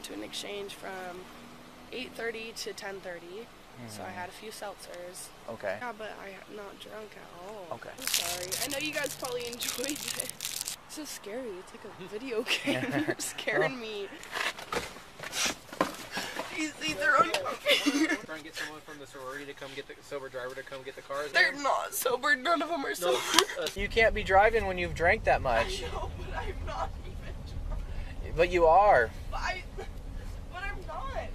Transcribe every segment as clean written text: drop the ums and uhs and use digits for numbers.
went to an exchange from 8:30 to 10:30. So I had a few seltzers. Okay. Yeah, but I'm not drunk at all. Okay. I'm sorry. I know you guys probably enjoyed it. It's so scary. It's like a video game. You're scaring me. You see, they're uncomfortable. We're trying to get someone from the sorority to come get the sober driver to come get the cars. They're not sober. None of them are sober. You can't be driving when you've drank that much. I know, but I'm not even drunk. But you are. But I'm not.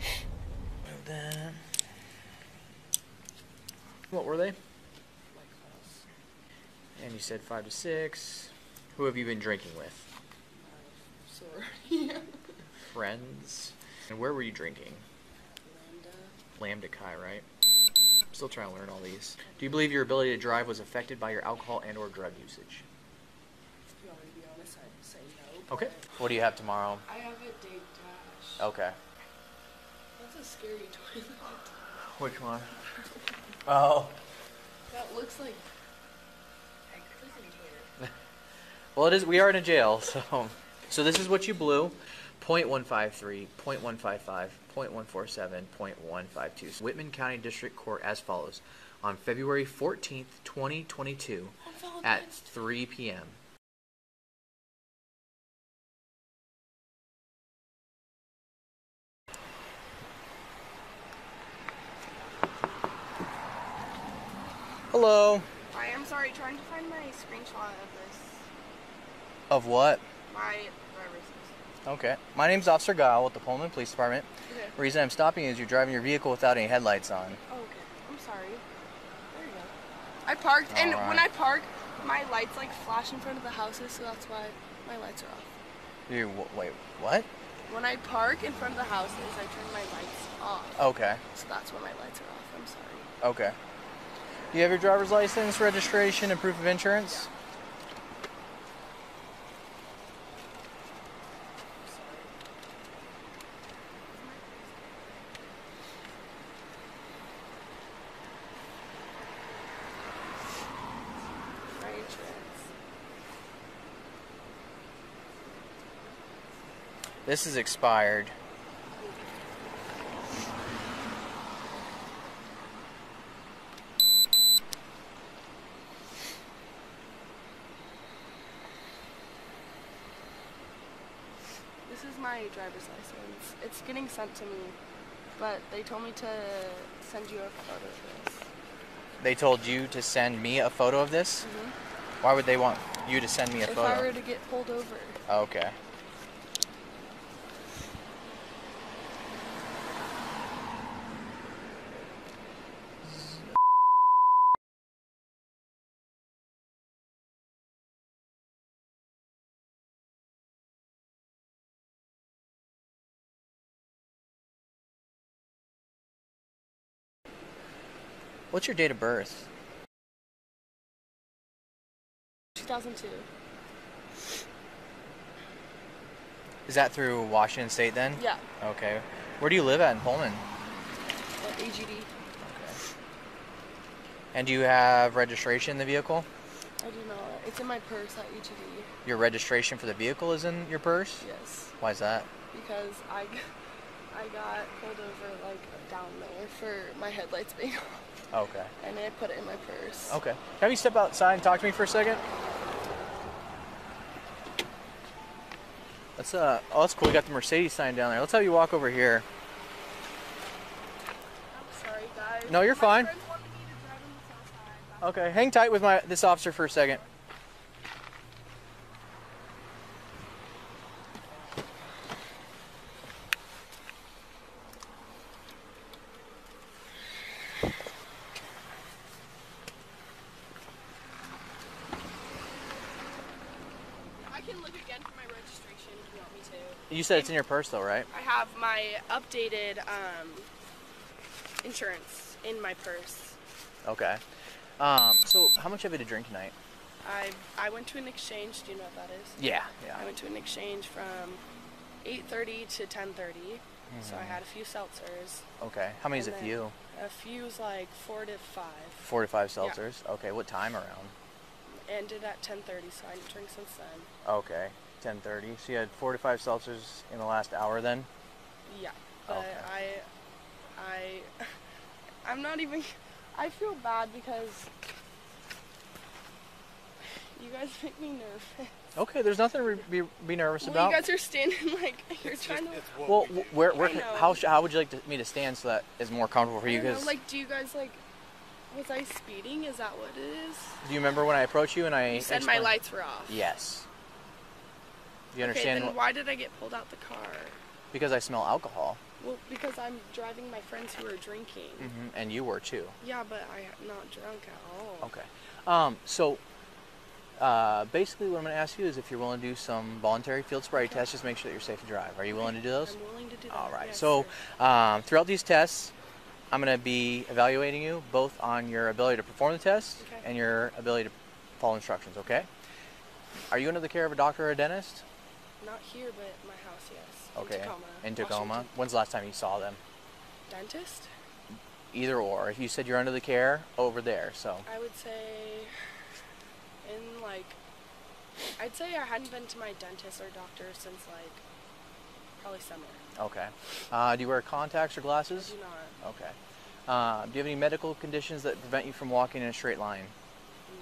Then. What were they? And you said 5 to 6. Who have you been drinking with? Sorority. Friends. And where were you drinking? Lambda Chi, right? I'm still trying to learn all these. Do you believe your ability to drive was affected by your alcohol and or drug usage? If you want me to be honest, I'd say no. Okay. What do you have tomorrow? I have a date dash. Okay. That's a scary toilet. Which one? Oh. That looks like prison here. Well, it is. We are in a jail, so this is what you blew. 0.153, 0.155, 0.147, 0.152. Whitman County District Court as follows. On February 14th, 2022 at 3 p.m. Hello. Hi, I'm sorry, trying to find my screenshot of this. Of what? My driver's license. Okay. My name's Officer Guile with the Pullman Police Department. Okay. The reason I'm stopping is you're driving your vehicle without any headlights on. Oh, okay. I'm sorry. There you go. I parked, and when I park, my lights like flash in front of the houses, so that's why my lights are off. Wait, what? When I park in front of the houses, I turn my lights off. Okay. So that's why my lights are off. I'm sorry. Okay. Do you have your driver's license, registration, and proof of insurance? My insurance. This is expired. This is my driver's license. It's getting sent to me, but they told me to send you a photo of this. They told you to send me a photo of this? Mm-hmm. Why would they want you to send me a photo? If I were to get pulled over. Okay. What's your date of birth? 2002. Is that through Washington State then? Yeah. Okay. Where do you live at in Pullman? At AGD. Okay. And do you have registration in the vehicle? I do not. It's in my purse at AGD. Your registration for the vehicle is in your purse? Yes. Why is that? Because I got pulled over like down there for my headlights being off. Okay. And I put it in my purse. Okay. Have you step outside and talk to me for a second? Let's oh, that's cool. We got the Mercedes sign down there. Let's have you walk over here. I'm sorry, guys. No, you're fine. My friends wanted me to drive on the south side. Okay, hang tight with this officer for a second. I can look again for my registration if you want me to. You said it's in your purse though, right? I have my updated insurance in my purse. Okay. So how much have you to drink tonight? I went to an exchange. Do you know what that is? Yeah. I went to an exchange from 8:30 to 10:30. So I had a few seltzers. Okay. How many is a And few? A few is like 4 to 5. 4 to 5 seltzers? Yeah. Okay. What time around? Ended at 10:30, so I didn't drink since then. Okay. 10:30. So you had 4 to 5 seltzers in the last hour then? Yeah, but Okay. I'm not even, I feel bad because you guys make me nervous. Okay, there's nothing to be nervous Well, about. you guys are standing like you're trying to. Well, where I know. how would you like me to stand so that is more comfortable for you? I don't know, Because like, do you guys like? Was I speeding? Is that what it is? do you remember when I approached you and I You said my lights were off. Yes. Do you Okay, understand? then why did I get pulled out the car? Because I smell alcohol. Well, because I'm driving my friends who are drinking. And you were too. Yeah, but I'm not drunk at all. Okay. So basically what I'm going to ask you is if you're willing to do some voluntary field sobriety tests, just make sure that you're safe to drive. Are you willing to do those? I'm willing to do that. All right. Yes, So sir. throughout these tests, I'm going to be evaluating you both on your ability to perform the test and your ability to follow instructions, okay? Are you under the care of a doctor or a dentist? Not here, but at my house, yes. Okay. In Tacoma. In Tacoma. Washington. When's the last time you saw them? Dentist? Either or. If you said you're under the care, over there, so. I would say in like, I'd say I hadn't been to my dentist or doctor since like probably summer. Okay. Do you wear contacts or glasses? I do not. Okay. Do you have any medical conditions that prevent you from walking in a straight line?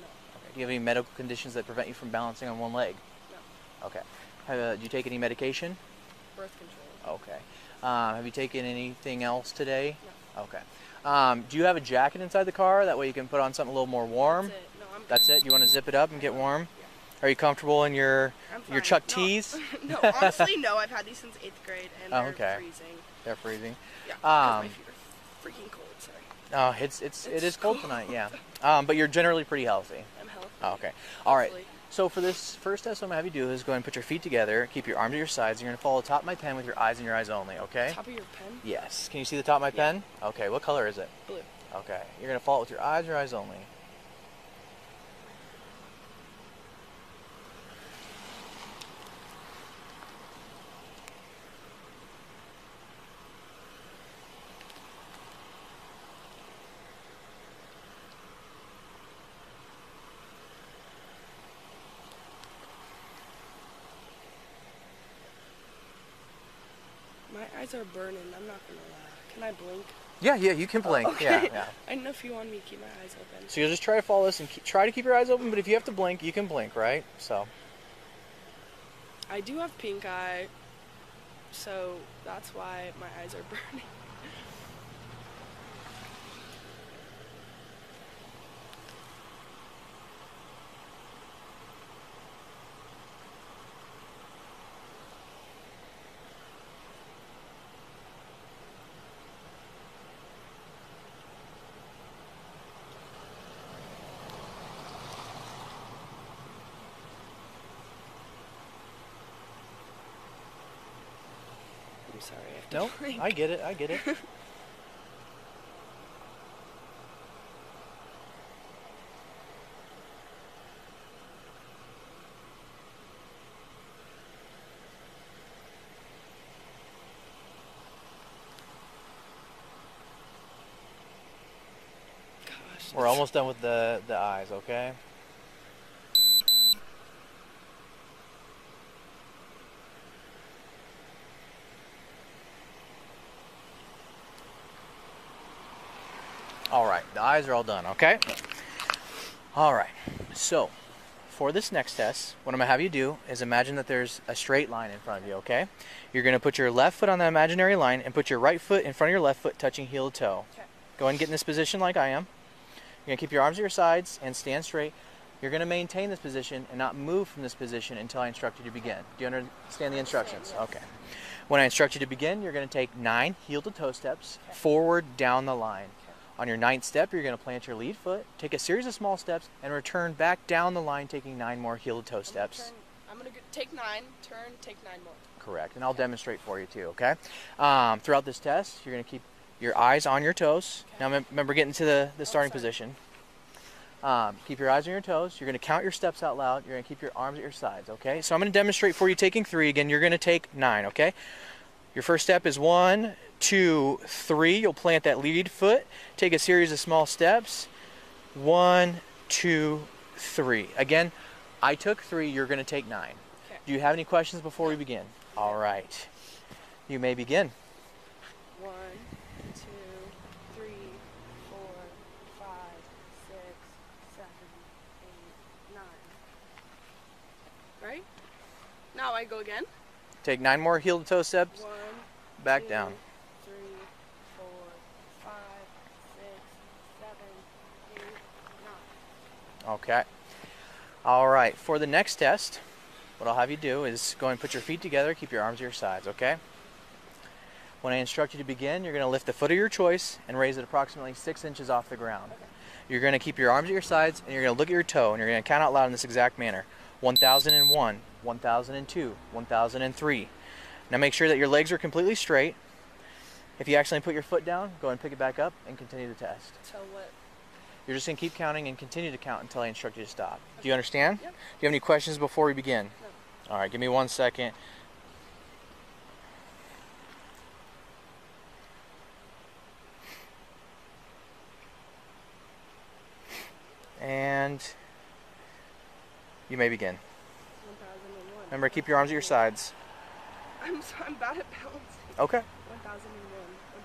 No. Okay. Do you have any medical conditions that prevent you from balancing on one leg? No. Okay. Do you take any medication? Birth control. Okay. Have you taken anything else today? No. Okay. Do you have a jacket inside the car? That way you can put on something a little more warm? That's it. No, I'm That's it? You want to zip it up and get warm? Yeah. Are you comfortable in your Chuck No. Tees? No, honestly, no. I've had these since 8th grade, and they're freezing. They're freezing. Yeah, 'cause my feet are freaking cold. Sorry. Oh, it is cold tonight. Yeah. But you're generally pretty healthy. I'm healthy. Oh, okay. All right. Hopefully. So for this first test, what I'm going to have you do is go ahead and put your feet together, keep your arms at your sides, and you're going to follow the top of my pen with your eyes and your eyes only, okay? Top of your pen? Yes. Can you see the top of my pen? Okay. What color is it? Blue. Okay. You're going to follow it with your eyes only. My eyes are burning. I'm not gonna lie. Can I blink? Yeah, you can blink. Okay. Yeah. I didn't know if you wanted me to keep my eyes open. So you'll just try to follow this and try to keep your eyes open, but if you have to blink, you can blink, right? So. I do have pink eye, so that's why my eyes are burning. I'm sorry, I have to No, blink. I get it. I get it. Gosh. We're almost done with the eyes, okay? All right, the eyes are all done, okay? All right, so for this next test, what I'm gonna have you do is imagine that there's a straight line in front of you, okay? You're gonna put your left foot on the imaginary line and put your right foot in front of your left foot touching heel to toe. Okay. Go ahead and get in this position like I am. You're gonna keep your arms at your sides and stand straight. You're gonna maintain this position and not move from this position until I instruct you to begin. Do you understand the instructions? Yes. Okay. When I instruct you to begin, you're gonna take 9 heel to toe steps forward down the line. On your 9th step, you're going to plant your lead foot, take a series of small steps, and return back down the line, taking 9 more heel-to-toe steps. I'm going to take 9, turn, take 9 more. Correct, and I'll demonstrate for you too, okay? Throughout this test, you're going to keep your eyes on your toes. Now remember, getting to the starting position. Keep your eyes on your toes. You're going to count your steps out loud. You're going to keep your arms at your sides, okay? So I'm going to demonstrate for you taking 3. Again, you're going to take 9, okay? Your first step is 1, 2, 3. You'll plant that lead foot. Take a series of small steps. 1, 2, 3. Again, I took 3. You're going to take 9. Okay. Do you have any questions before we begin? All right. You may begin. 2, 3, 4, 5, 6, 7, 8, 9. Right? Now I go again. Take 9 more heel-to-toe steps. 1, back 2, down. 3, 4, 5, 6, 7, 8, 9. Okay. All right. For the next test, what I'll have you do is go and put your feet together, keep your arms at your sides, okay? When I instruct you to begin, you're going to lift the foot of your choice and raise it approximately 6 inches off the ground. Okay. You're going to keep your arms at your sides, and you're going to look at your toe, and you're going to count out loud in this exact manner. 1001, 1002, 1003. Now make sure that your legs are completely straight. If you accidentally put your foot down, go and pick it back up and continue the test. So what? You're just going to keep counting and continue to count until I instruct you to stop. Okay. Do you understand? Yep. Do you have any questions before we begin? No. All right, give me 1 second. And you may begin. 1001. Remember, keep your arms at your sides. I'm bad at balancing. Okay. 1001,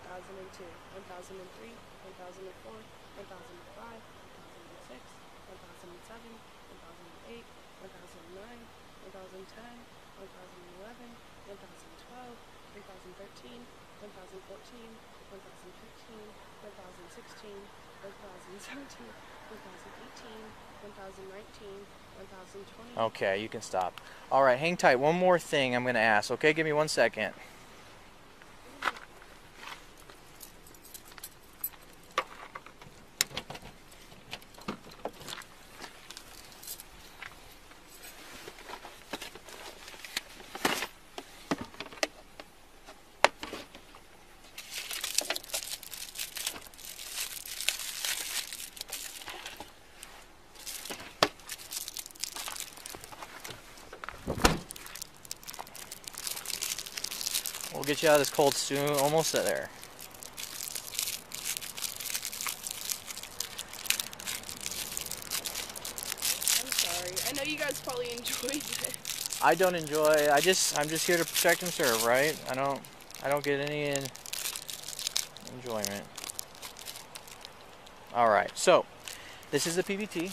1002, 1003, 1004, 1005, 1006, 1007, 1008, 1009, 1010, 1011, 1012, 1013, 1014, 1015, 1016, 1017, 1018, 1019, 1020. Okay, you can stop. All right, hang tight. One more thing I'm going to ask. Okay, give me 1 second. We'll get you out of this cold soon. Almost there. I'm sorry. I know you guys probably enjoyed it. I don't enjoy. I'm just here to protect and serve, right? I don't get any enjoyment. All right. So, this is the PBT.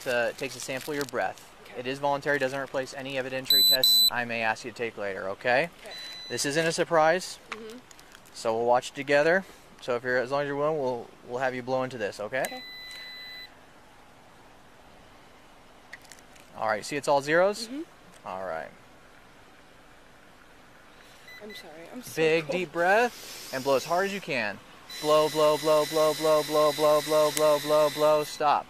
It takes a sample of your breath. Okay. It is voluntary. Doesn't replace any evidentiary tests I may ask you to take later. Okay. This isn't a surprise, so we'll watch it together. So if you're, as long as you're willing, we'll have you blow into this, okay? Okay. All right. See, it's all zeros. All right. I'm sorry. I'm so big cold. Deep breath and blow as hard as you can. Blow, blow, blow, blow, blow, blow, blow, blow, blow, blow, blow. Stop.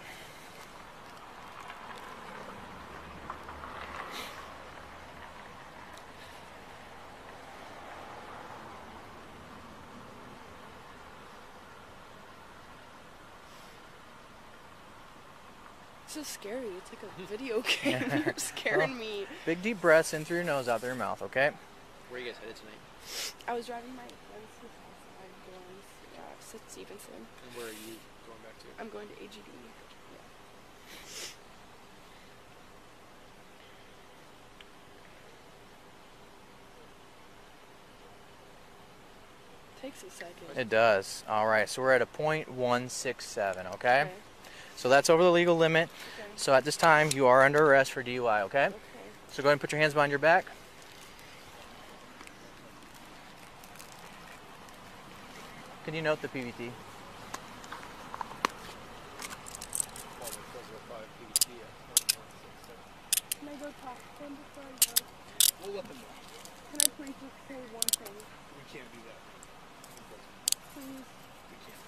It's so scary. It's like a video game. You're scaring me. Big deep breaths in through your nose, out through your mouth, okay? Where are you guys headed tonight? I was driving my friend's house. St. Stevenson. And where are you going back to? I'm going to AGD. Yeah. Takes a second. It does. All right, so we're at a .167, okay? So that's over the legal limit. Okay. So at this time, you are under arrest for DUI, okay? Okay. So go ahead and put your hands behind your back. Can you note the PBT? Can I go talk to them before I go? We'll let them know. Can I please just say one thing? We can't do that. Please. We can't.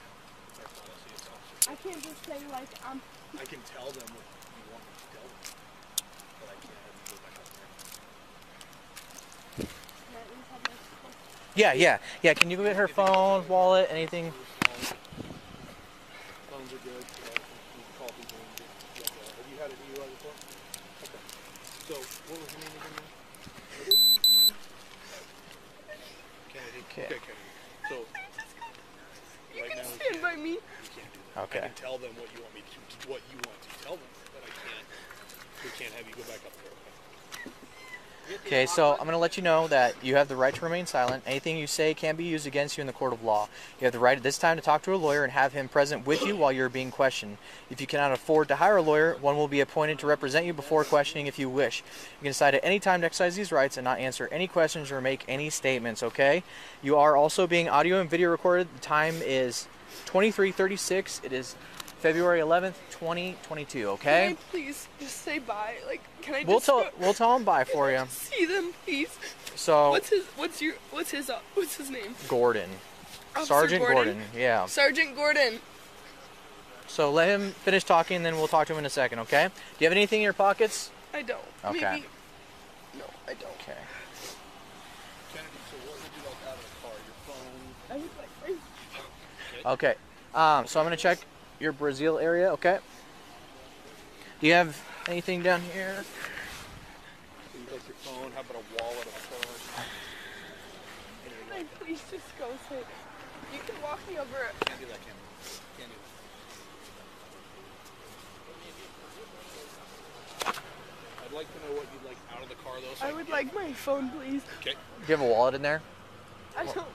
That's policy. It's officer. I can't just say like I can tell them what you want me to tell them, but I can't have you go back up there. Can I at least have my phone? Yeah. Can you go get her phone, wallet, anything? Phones are good. You can call people and get have you had a DUI before? Okay. So, what was your name again? Kennedy. Okay. Okay, Kennedy. So, right now, Stand by me. you can't do that. Okay. I can tell them what you want me to tell them, but we can't have you go back up there. Okay? Okay, so I'm going to let you know that you have the right to remain silent. Anything you say can be used against you in the court of law. You have the right at this time to talk to a lawyer and have him present with you while you're being questioned. If you cannot afford to hire a lawyer, one will be appointed to represent you before questioning if you wish. You can decide at any time to exercise these rights and not answer any questions or make any statements, okay? You are also being audio and video recorded. The time is 23:36. It is February 11th, 2022, okay? Can I please just say bye? Like, can I We'll just tell him bye for you. see them, please? So What's his name? Gordon. Officer Sergeant Gordon, yeah. Sergeant Gordon. So let him finish talking, and then we'll talk to him in a second, okay? Do you have anything in your pockets? I don't. Okay. Maybe. No, I don't. Okay. Kennedy, so what would you like out of the car? Your phone? I would like my Okay. So I'm going to check your Brazil area, okay? Do you have anything down here? So you like your phone? How about a wallet of phone? Can I please just go say, you can walk me over. Can't do that, Cameron. Can't do it. I'd like to know what you'd like out of the car, though. So I would like my phone, please. Okay. Do you have a wallet in there? I don't.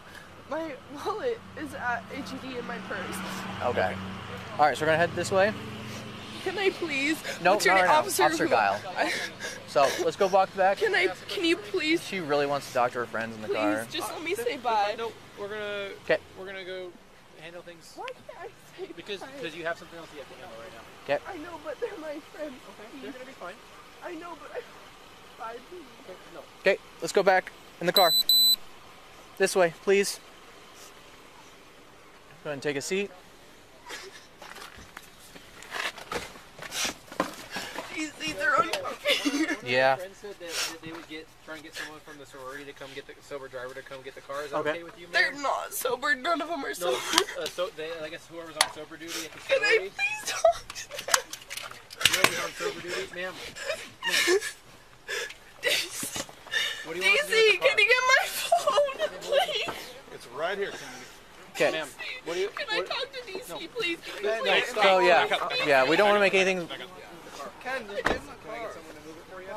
My wallet is at HED in my purse. Okay. All right, so we're going to head this way. Can I please? No, What's your no, name? no. Officer Guile. So let's go walk back. Can you please? She really wants to talk to her friends in the car. Please, just let me say bye. No, we're gonna. Okay. We're gonna go handle things. Why can't I say Because bye? you have something else you have to handle right now. Okay. I know, but they're my friends. Okay. They're gonna be fine. I know, but bye, please. Okay. No. Okay, let's go back in the car. This way, please. Go ahead and take a seat. These seats are uncomfy. Yeah. Friends said that they would try and get someone from the sorority to come get the sober driver to come get the car. Is that okay with you, They're ma'am? not sober. None of them are sober. I guess whoever's on sober duty at the Can I sorority. please talk to them? Whoever's on sober duty, ma'am. What do you want us to do with Daisy, the car? can you get my phone, please? It's right here, Kennedy. Okay. Ma'am, what do you? Can I talk to DC, please? No, stop. So yeah, Back up. yeah, we don't want to make anything. Can I get someone to move it for you?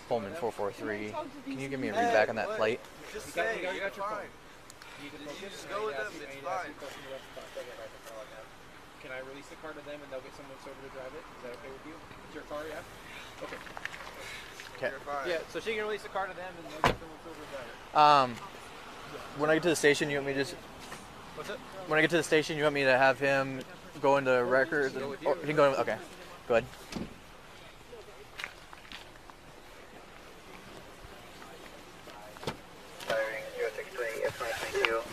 Pullman 443. Can you give me a read back on that plate? Just say, you got your phone. You just go with them, it's fine. Can I release the car to them and they'll get someone sober to drive it? Is that okay with you? It's your car, yeah? Okay. Okay. You're fine. Yeah, so she can release the car to them and they'll get someone sober to drive it. When I get to the station, you want me to just? What's it? When I get to the station, you want me to have him go into records? Go with you. Or he can go. Okay. Go ahead. Firing 0620 F2022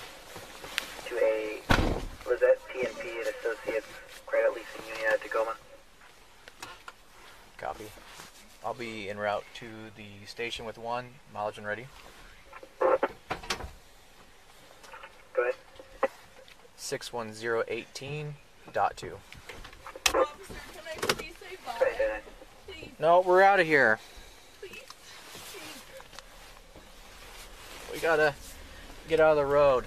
to a Lizette TNP and Associates Credit Leasing Union at Tacoma. Copy. I'll be en route to the station with one. Mileage and ready. Go ahead. 61018.2. Officer, can I please say bye? Right, then. Please, No, we're out of here. please. We gotta get out of the road.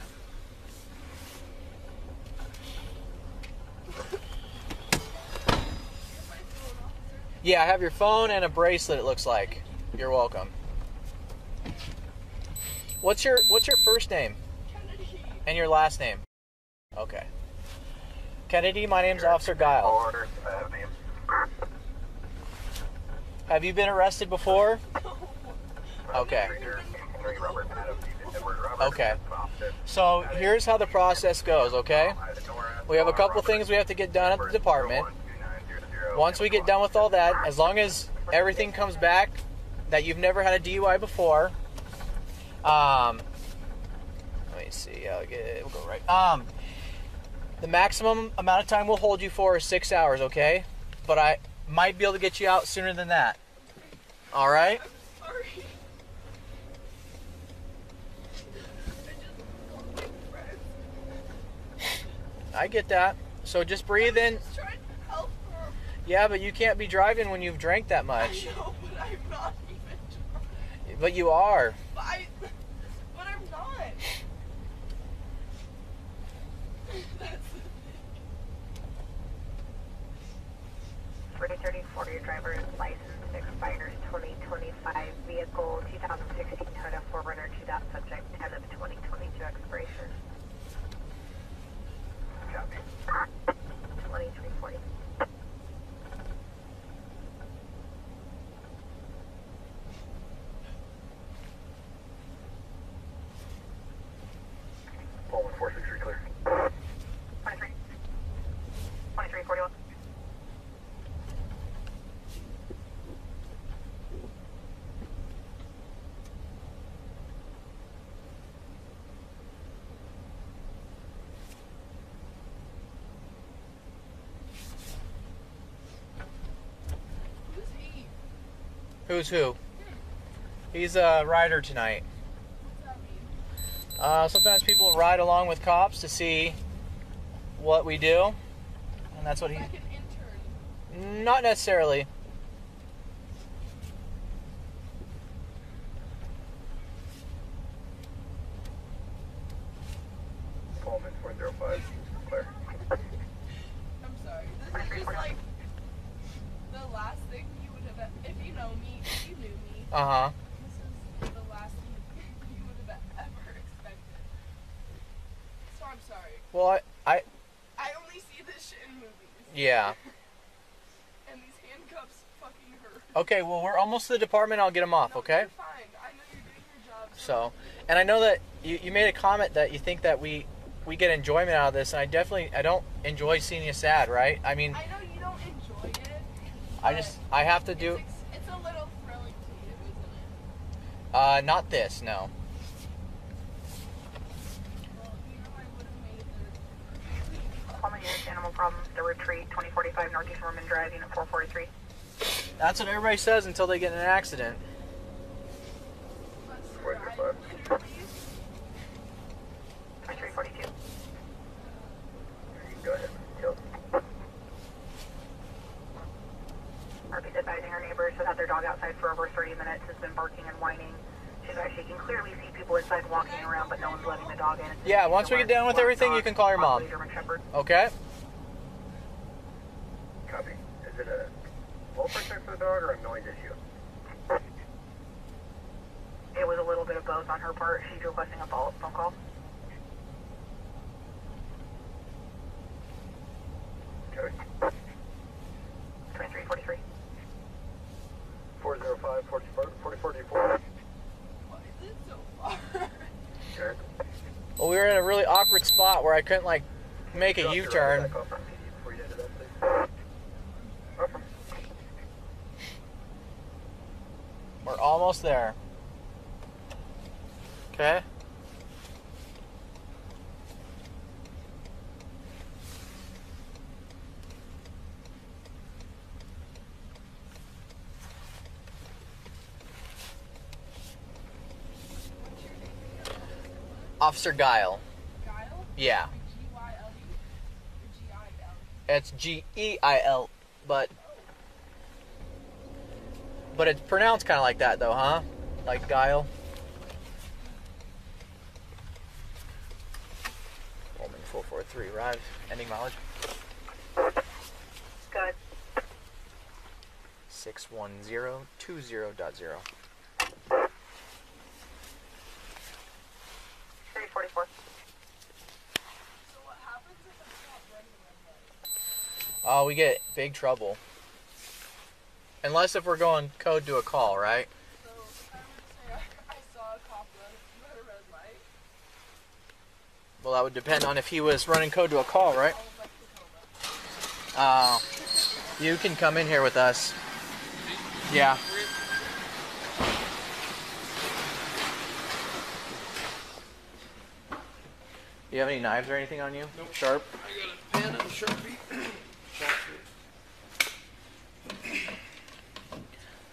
Yeah, I have your phone and a bracelet, it looks like. You're welcome. What's your first name? Kennedy. And your last name? Okay. Kennedy, my name's Officer Guile. Order, name. Have you been arrested before? Okay. Okay. So here's how the process goes, okay? We have a couple things we have to get done at the department. Once we get done with all that, as long as everything comes back that you've never had a DUI before, let me see. We'll go right. The maximum amount of time we'll hold you for is 6 hours, okay? But I might be able to get you out sooner than that. All right? I'm sorry. I just want my friends. I get that. So just breathe in. I'm just trying to help her. Yeah, but you can't be driving when you've drank that much. I know, but I'm not even trying. But you are. But I'm not. That's the thing. 4034, your driver's license expires 2025, vehicle Who's who? He's a rider tonight. What's that mean? Sometimes people ride along with cops to see what we do, and that's what he. Like an intern. Not necessarily. Pullman 405, clear. I'm sorry. This is just like the last thing you would have, if you know me, if you knew me, Uh-huh. this is the last thing you would have ever expected. So I'm sorry. Well, I I only see this shit in movies. yeah. And these handcuffs fucking hurt. Okay, well, we're almost to the department. I'll get him off, No, okay? you're fine. I know you're doing your job. So, and I know that you made a comment that you think that we get enjoyment out of this, and I don't enjoy seeing you sad, right? I mean, I know you don't enjoy it. I have to do, It's a little thrilling to you, isn't it? not this, no. Well, you know I would have made the... Pullman units, animal problems, the retreat, 2045 Northeast Mormon Drive, unit 443. That's what everybody says until they get in an accident. But, sir, 405. I literally... 2342. Go ahead. Tilt. Harvey's advising her neighbors who had their dog outside for over 30 minutes has been barking and whining. She can clearly see people inside walking around, but no one's letting the dog in. Yeah, once we get done with everything, you can call your mom. German Shepherd. Okay? Copy. Is it a welfare check for the dog or a noise issue? It was a little bit of both on her part. She's requesting a follow-up phone call. Okay. 2343. 405, 4424. Why is it so far? Sure. Well, we were in a really awkward spot where I couldn't, like, make a U-turn. We're almost there. Okay? Officer Guile. Guile? Yeah. G-Y-L-E? Or G-I-L? It's G-E-I-L, but it's pronounced kind of like that, though, huh? Like Guile. Pullman 443 arrived. Ending mileage. Good. 61020.0. 344. So what happens if I stop running red light? Oh, we get big trouble. Unless if we're going code to a call, right? So if I were to say I saw a cop run a red light, Well, that would depend on if he was running code to a call, right? I would like to know that. You can come in here with us. Yeah. Do you have any knives or anything on you? Nope. Sharp? I got a pen and a Sharpie.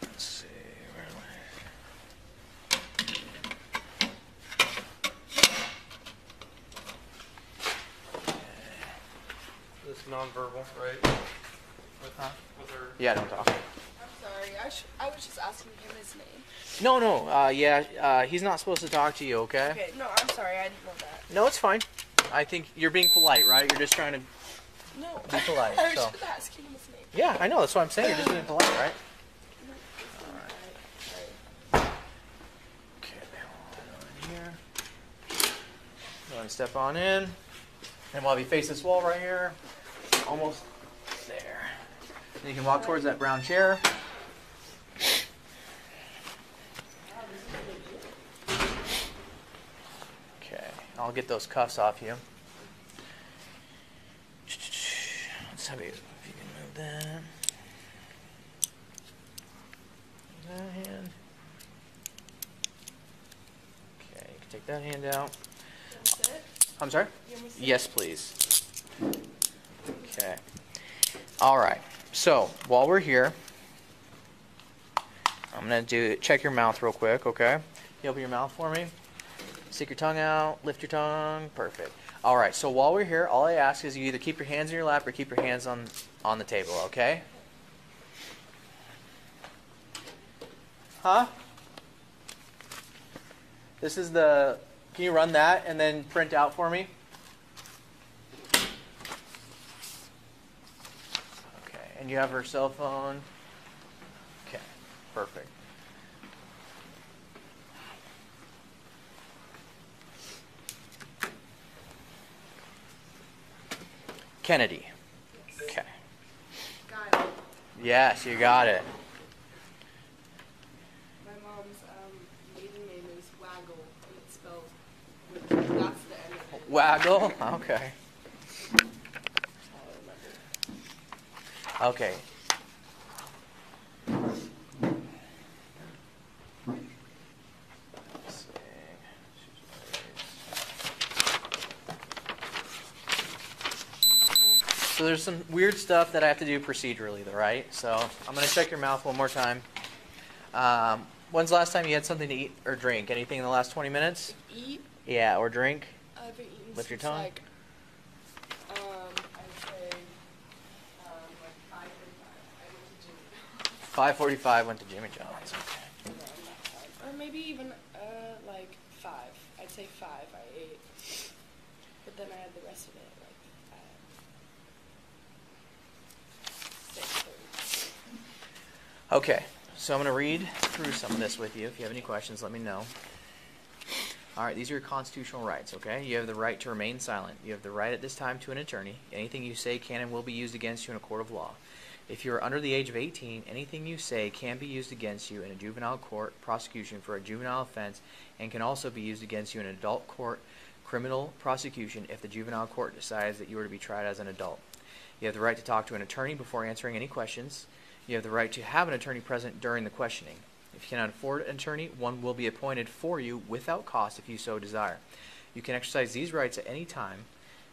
Let's see. Where am This is nonverbal, right? With her. Yeah, don't talk. I'm sorry. I was just asking him his name. No, he's not supposed to talk to you, okay? Okay, no, I'm sorry. I didn't know that. No, it's fine. I think you're being polite, right? You're just trying to No. be polite. I was So. just asking him his name. Yeah, I know. That's what I'm saying. You're just being polite, right? Okay, hold on here. Go ahead and step on in. And while we face this wall right here, almost there. And you can walk towards that brown chair. Okay, I'll get those cuffs off you. Let's have you, if you can move that. That hand. Okay, you can take that hand out. That's it? I'm sorry? You want me to sit? Yes, please. Okay. All right. So while we're here, I'm going to check your mouth real quick, okay? You open your mouth for me? Stick your tongue out, lift your tongue. Perfect. All right, so while we're here, all I ask is you either keep your hands in your lap or keep your hands on the table, okay? Huh? This is the... Can you run that and then print out for me? Okay, and you have her cell phone? Okay, perfect. Kennedy. Okay. Got it. Yes, you got it. My mom's maiden name is Waggle, and it's spelled with, that's the end of it. Waggle? Okay. Okay. So there's some weird stuff that I have to do procedurally, though, right? So I'm going to check your mouth one more time. When's the last time you had something to eat or drink? Anything in the last 20 minutes? Eat? Yeah, or drink? I've been eating Lift your since tongue. like, I'd say, like 5:45. I went to gym. 5:45 went to Jimmy John's. Okay. Or maybe even like 5. I'd say 5 I ate. But then I had the rest of it like at 6:30. Okay, so I'm going to read through some of this with you. If you have any questions, let me know. All right, these are your constitutional rights, okay? You have the right to remain silent. You have the right at this time to an attorney. Anything you say can and will be used against you in a court of law. If you are under the age of 18, anything you say can be used against you in a juvenile court prosecution for a juvenile offense and can also be used against you in an adult court criminal prosecution if the juvenile court decides that you are to be tried as an adult. You have the right to talk to an attorney before answering any questions. You have the right to have an attorney present during the questioning. If you cannot afford an attorney, one will be appointed for you without cost if you so desire. You can exercise these rights at any time.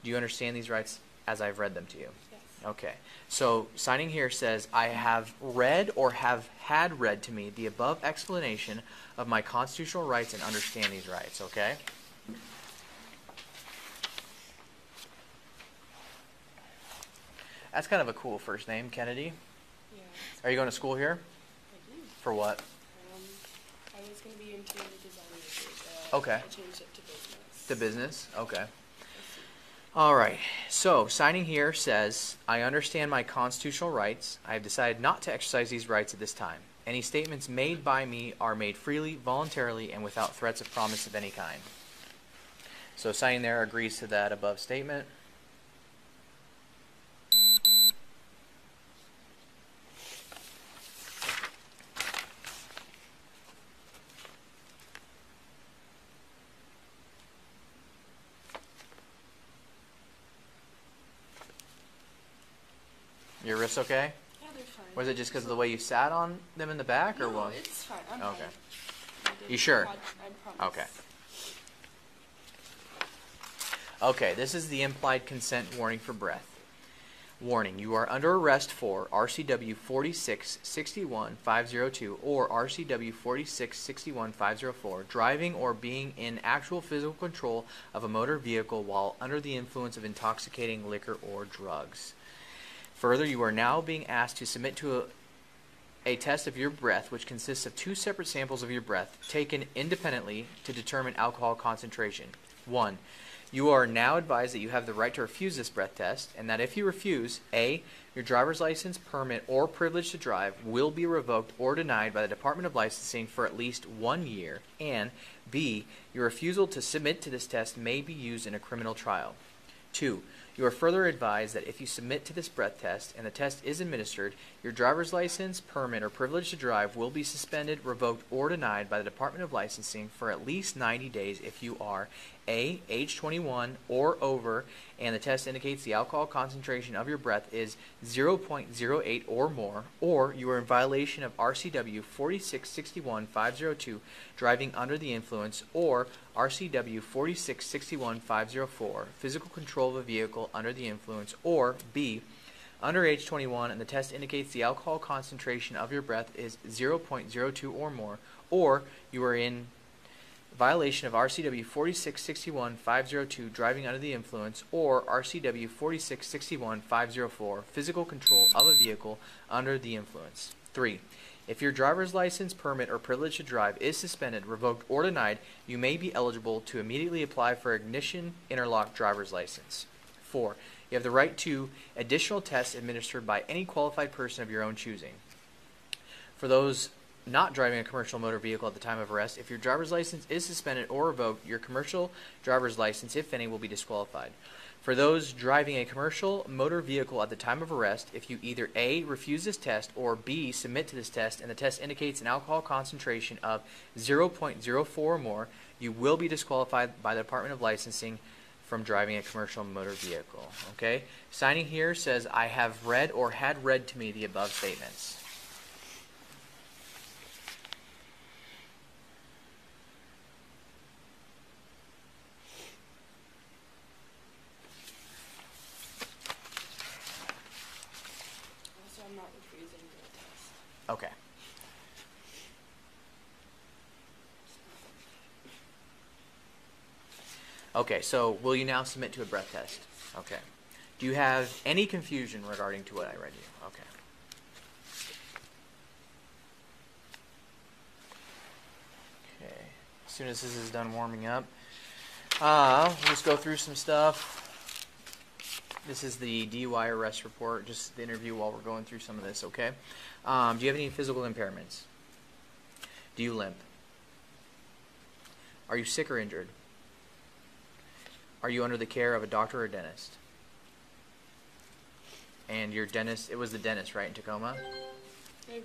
Do you understand these rights as I've read them to you? Yes. Okay. So signing here says, I have read or have had read to me the above explanation of my constitutional rights and understand these rights, okay? That's kind of a cool first name, Kennedy. Yeah. Are you going to school here? I do. For what? I was going to be interior design major, Okay. I changed it to business. To business? Okay. All right. So, signing here says, I understand my constitutional rights. I have decided not to exercise these rights at this time. Any statements made by me are made freely, voluntarily, and without threats of promise of any kind. So, signing there agrees to that above statement. Your wrists okay? Yeah, they're fine. Was it just because of the way you sat on them in the back, or No, what? it's fine. I'm Okay. fine. You sure? I promise. Okay. Okay, this is the implied consent warning for breath. Warning, you are under arrest for RCW 46-61-502 or RCW 46-61-504, driving or being in actual physical control of a motor vehicle while under the influence of intoxicating liquor or drugs. Further, you are now being asked to submit to a test of your breath, which consists of 2 separate samples of your breath taken independently to determine alcohol concentration. 1. You are now advised that you have the right to refuse this breath test, and that if you refuse, A, your driver's license, permit, or privilege to drive will be revoked or denied by the Department of Licensing for at least 1 year, and B, your refusal to submit to this test may be used in a criminal trial. 2. You are further advised that if you submit to this breath test and the test is administered, your driver's license, permit, or privilege to drive will be suspended, revoked, or denied by the Department of Licensing for at least 90 days if you are A, age 21 or over, and the test indicates the alcohol concentration of your breath is 0.08 or more, or you are in violation of RCW 46-61-502, driving under the influence, or RCW 46-61-504, physical control of a vehicle under the influence, or B, under age 21 and the test indicates the alcohol concentration of your breath is 0.02 or more, or you are in violation of RCW 4661-502, driving under the influence, or RCW 4661-504, physical control of a vehicle under the influence. 3. If your driver's license, permit, or privilege to drive is suspended, revoked, or denied, you may be eligible to immediately apply for ignition interlock driver's license. 4. You have the right to additional tests administered by any qualified person of your own choosing. For those not driving a commercial motor vehicle at the time of arrest, if your driver's license is suspended or revoked, your commercial driver's license, if any, will be disqualified. For those driving a commercial motor vehicle at the time of arrest, if you either A, refuse this test, or B, submit to this test, and the test indicates an alcohol concentration of 0.04 or more, you will be disqualified by the Department of Licensing from driving a commercial motor vehicle. Okay? Signing here says, I have read or had read to me the above statements. I'm not refusing the test. Okay. Okay, so will you now submit to a breath test? Okay. Do you have any confusion regarding to what I read you? Okay. Okay. As soon as this is done warming up, we'll just go through some stuff. This is the DUI arrest report, just the interview while we're going through some of this, okay? Do you have any physical impairments? Do you limp? Are you sick or injured? Are you under the care of a doctor or dentist? And your dentist, it was the dentist, right, in Tacoma? A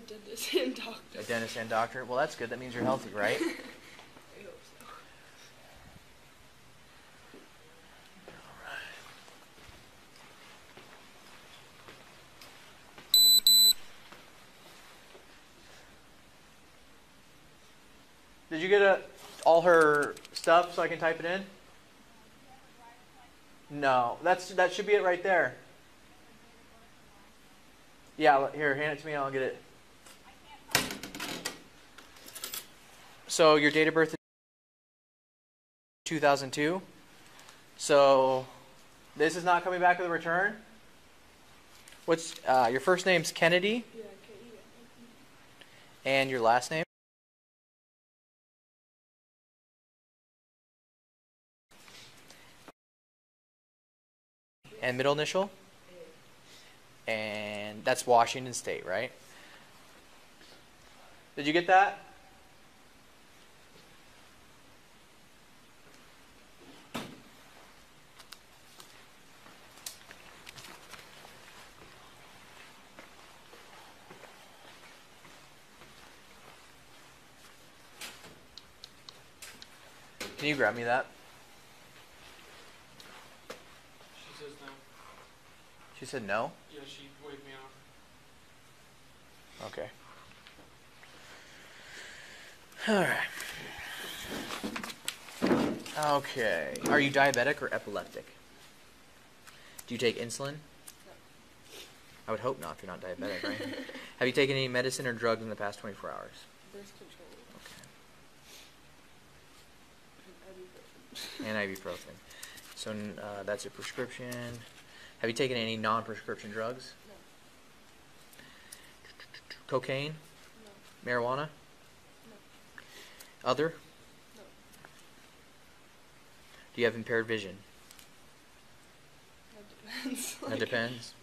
dentist and doctor. A dentist and doctor? Well, that's good. That means you're healthy, right? I hope so. Did you get all her stuff so I can type it in? No, that should be it right there. Yeah, here, hand it to me and I'll get it. So your date of birth is 2002. So this is not coming back with a return? What's your first name's Kennedy? Yeah, okay, yeah. And your last name? And middle initial? And that's Washington State, right? Did you get that? Can you grab me that? She says no. She said no? Yeah, she waved me off. Okay. Alright. Okay. Are you diabetic or epileptic? Do you take insulin? No. I would hope not if you're not diabetic, right? Have you taken any medicine or drugs in the past 24 hours? Birth control. Okay. And ibuprofen. So that's a prescription. Have you taken any non-prescription drugs? No. Cocaine? No. Marijuana? No. Other? No. Do you have impaired vision? That depends. That depends.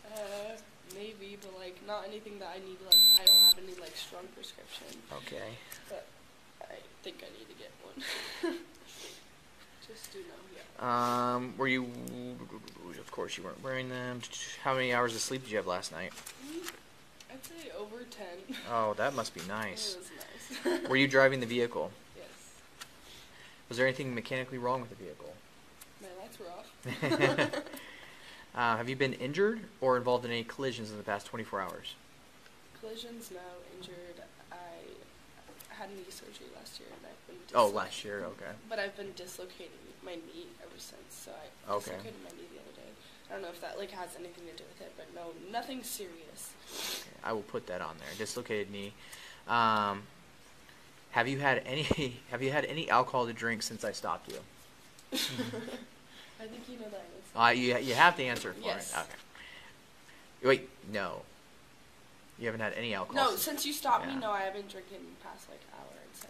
Maybe, but like not anything that I need. Like I don't have any like strong prescription. Okay. But I think I need to get one. Just do know, yeah. Were you? Of course, you weren't wearing them. How many hours of sleep did you have last night? I'd say over 10. Oh, that must be nice. It was nice. Were you driving the vehicle? Yes. Was there anything mechanically wrong with the vehicle? My lights were off. Have you been injured or involved in any collisions in the past 24 hours? Collisions, no. Injured. I had knee surgery last year, and I've been. Oh, last year, okay. But I've been dislocating my knee ever since. So I Okay. dislocated my knee the other day. I don't know if that like has anything to do with it, but no, nothing serious. Okay, I will put that on there. Dislocated knee. Have you had any alcohol to drink since I stopped you? I think you know that answer. You have to answer for Yes. it. Okay. Wait, no. You haven't had any alcohol. No, since you stopped me, Yeah. no, I haven't drinking past like hour, I'd say.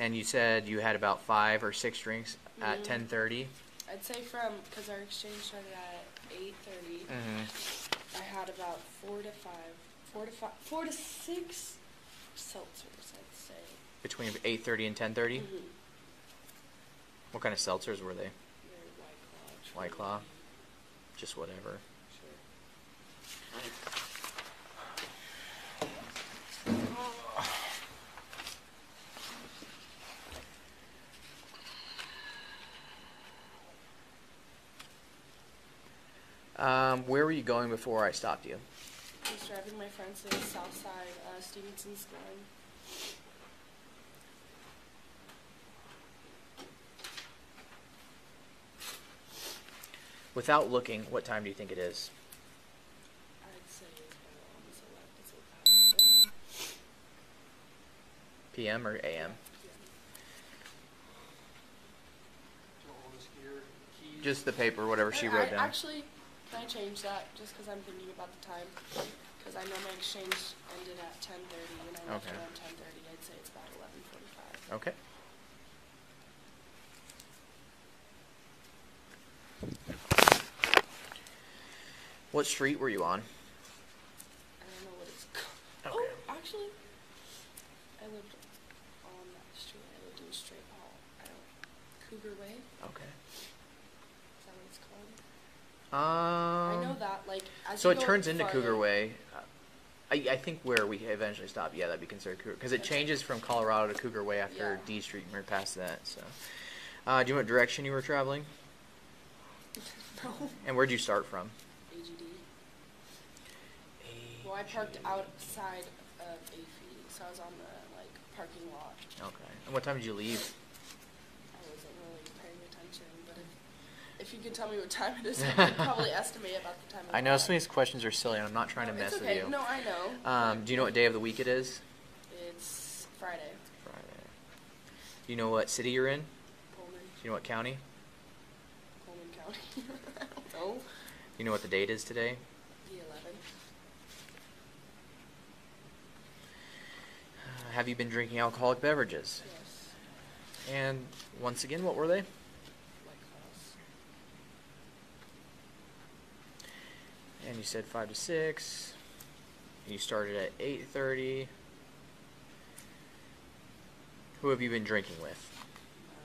And you said you had about 5 or 6 drinks at 10:30. I'd say because our exchange started at 8:30. I had about 4 to 6 seltzers, I'd say. Between 8:30 and 10:30. Mm-hmm. What kind of seltzers were they? They're White Claw. Just whatever. Where were you going before I stopped you? I was driving my friends to the south side, Stevenson's Glen. Without looking, what time do you think it is? I'd say it's about 11. PM or AM? Just the paper, whatever she wrote down. Actually, can I change that just because I'm thinking about the time? Because I know my exchange ended at 10:30 and I left around 10:30. I'd say it's about 11:45. Okay. What street were you on? I don't know what it's called. Okay. Oh, actually, I lived on that street. I lived in Straight Hall. Cougar Way. Okay. Is that what it's called? I know that, like, as So you it go turns into farther- Cougar Way. I think where we eventually stop, yeah, that'd be considered Cougar, because it changes from Colorado to Cougar Way after Yeah. D Street and we're past that. So, do you know what direction you were traveling? No. And where'd you start from? AGD. Well, I parked outside of AFE, so I was on the, like, parking lot. Okay. And what time did you leave? I wasn't really paying attention, but if you could tell me what time it is, I could probably estimate about the time. I know some of these questions are silly, and I'm not trying to mess it's okay. with you. No, I know. Do you know what day of the week it is? It's Friday. Friday. Do you know what city you're in? Pullman. Do you know what county? Pullman County. I don't know. Do you know what the date is today? The 11th. Have you been drinking alcoholic beverages? Yes. And once again, what were they? Whiteclaws. And you said 5 to 6. And you started at 8:30. Who have you been drinking with? My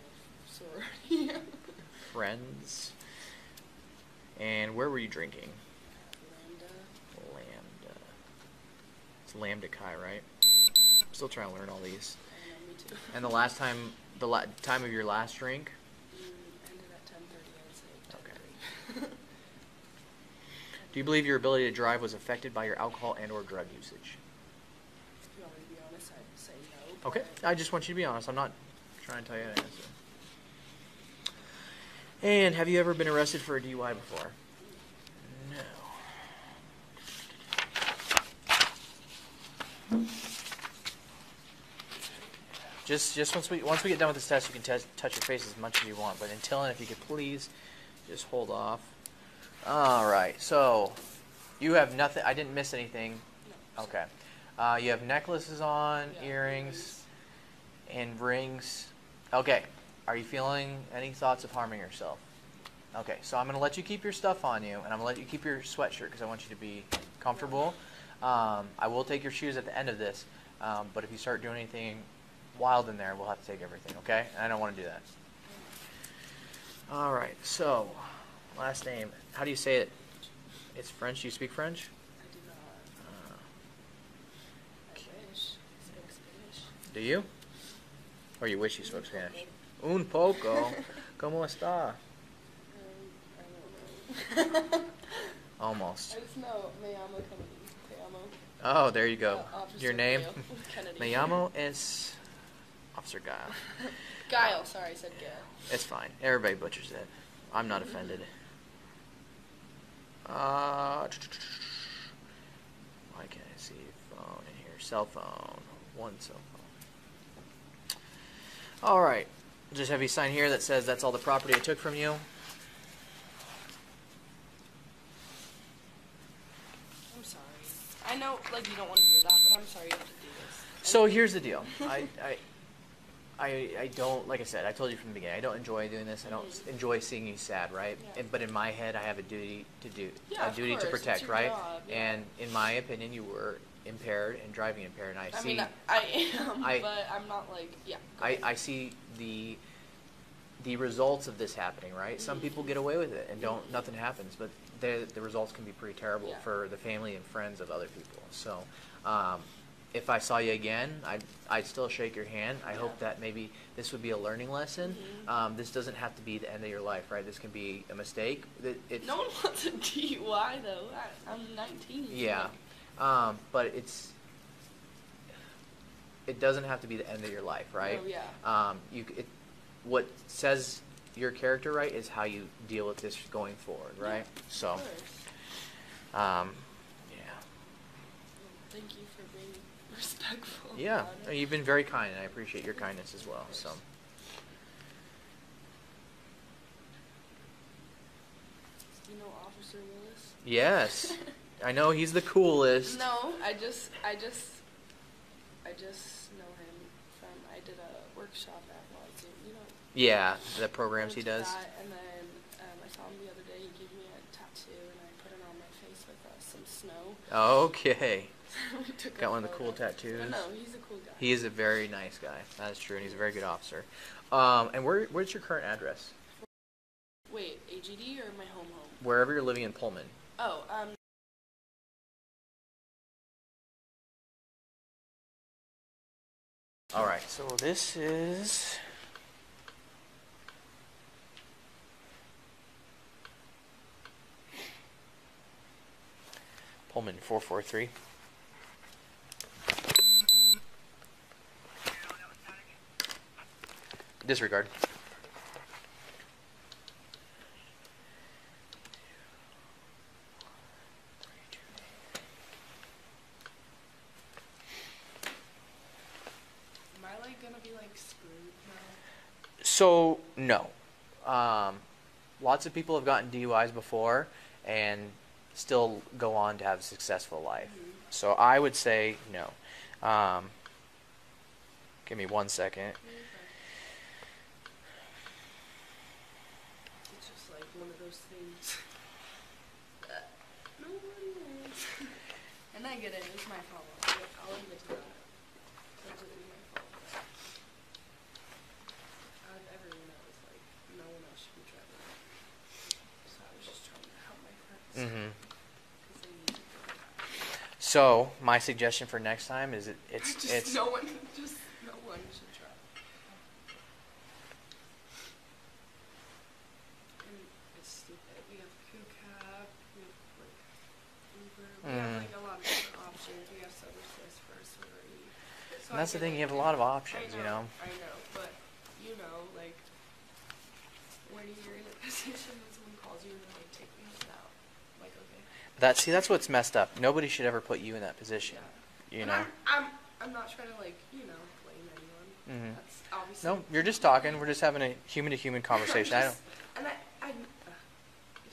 sorority. Friends. And where were you drinking? Lambda. It's Lambda Chi, right? I'm still trying to learn all these. I know, me too. And the last time, time of your last drink? Ended at 10:30, I'd say. 10:30. Okay. Do you believe your ability to drive was affected by your alcohol and/or drug usage? If you want me to be honest, I'd say no. Okay. but- I just want you to be honest. I'm not trying to tell you how to answer. And have you ever been arrested for a DUI before? No. Just once we get done with this test, you can touch your face as much as you want. But until then, if you could please just hold off. All right. So you have nothing. I didn't miss anything. No. Okay. You have necklaces on, Yeah, earrings, and rings. Okay. Are you feeling any thoughts of harming yourself? Okay. So I'm going to let you keep your stuff on you, and I'm going to let you keep your sweatshirt because I want you to be comfortable. I will take your shoes at the end of this, but if you start doing anything wild in there, we'll have to take everything, okay? And I don't want to do that. All right. So, last name. How do you say it? It's French. Do you speak French? I do not. I wish. I spoke Spanish. Do you? Or you wish you spoke Spanish? Un poco. ¿Cómo está? I don't know. Almost. I just know me llamo Kennedy. Te amo. Oh, there you go. Officer Your name? Gail. Kennedy. Me llamo es Officer Guile. Guile. Sorry, I said Gail. It's fine. Everybody butchers it. I'm not offended. Why can't I see phone in here? Cell phone. One cell phone. All right. Just have you sign here that says that's all the property I took from you. I'm sorry. I know, like, you don't want to hear that, but I'm sorry you have to do this. So here's the deal. I don't, like I said, I told you from the beginning, I don't enjoy doing this. I don't enjoy seeing you sad, right? Yeah. But in my head, I have a duty to do, Yeah, a duty of to course. protect, It's your right? job, yeah. And in my opinion, you were impaired and driving impaired. And I mean, I am, but I'm not like, yeah. go ahead. I see the results of this happening, right? Some people get away with it and nothing happens, but the results can be pretty terrible Yeah. for the family and friends of other people. So, if I saw you again, I'd still shake your hand. I hope that maybe this would be a learning lesson. This doesn't have to be the end of your life, right? This can be a mistake. No one wants a DUI, though. I'm 19. Yeah, but it doesn't have to be the end of your life, right? Oh, yeah. What says your character, right, is how you deal with this going forward, right? Yeah, So, of course. yeah. Thank you for being respectful. Yeah, about it. you've been very kind, and I appreciate your kindness as well. So, You know Officer Willis? yes, I know he's the coolest. No, I just know him from, I did a workshop at Wazoo, you know. Yeah, the programs he went to does. that, and then I saw him the other day. He gave me a tattoo, and I put it on my face with some snow. Okay, We took got a one of the cool photo. tattoos. I know, he's a cool guy. He is a very nice guy. That is true, and he's a very good officer. And where's your current address? Wait, AGD or my home? Wherever you're living in Pullman. Oh, All right, so this is Pullman 443. Disregard. am I like gonna be like screwed now? So, no. Lots of people have gotten DUIs before and still go on to have a successful life. So I would say no. Give me 1 second. It's just like one of those things that nobody wants. And I get it, it's my fault. I'll admit to that. It's completely my fault. Everyone else, like, no one else should be driving. So I was just trying to help my friends. Mm-hmm. 'Cause they need to go. So my suggestion for next time is it's No one should try. And it's stupid. We have crew cab, we have like Uber, we have like a lot of different options. We have services for Sorority. So and that's I the thing. get You have a it. lot of options, I you know. I know, but you know, like when you're in a position when someone calls you and they're like, "Take me home now," like, okay. That's what's messed up. Nobody should ever put you in that position. You And know. I'm not trying to like blame anyone. Mhm. That's obviously. No, you're just talking. We're just having a human-to-human conversation. I don't. And it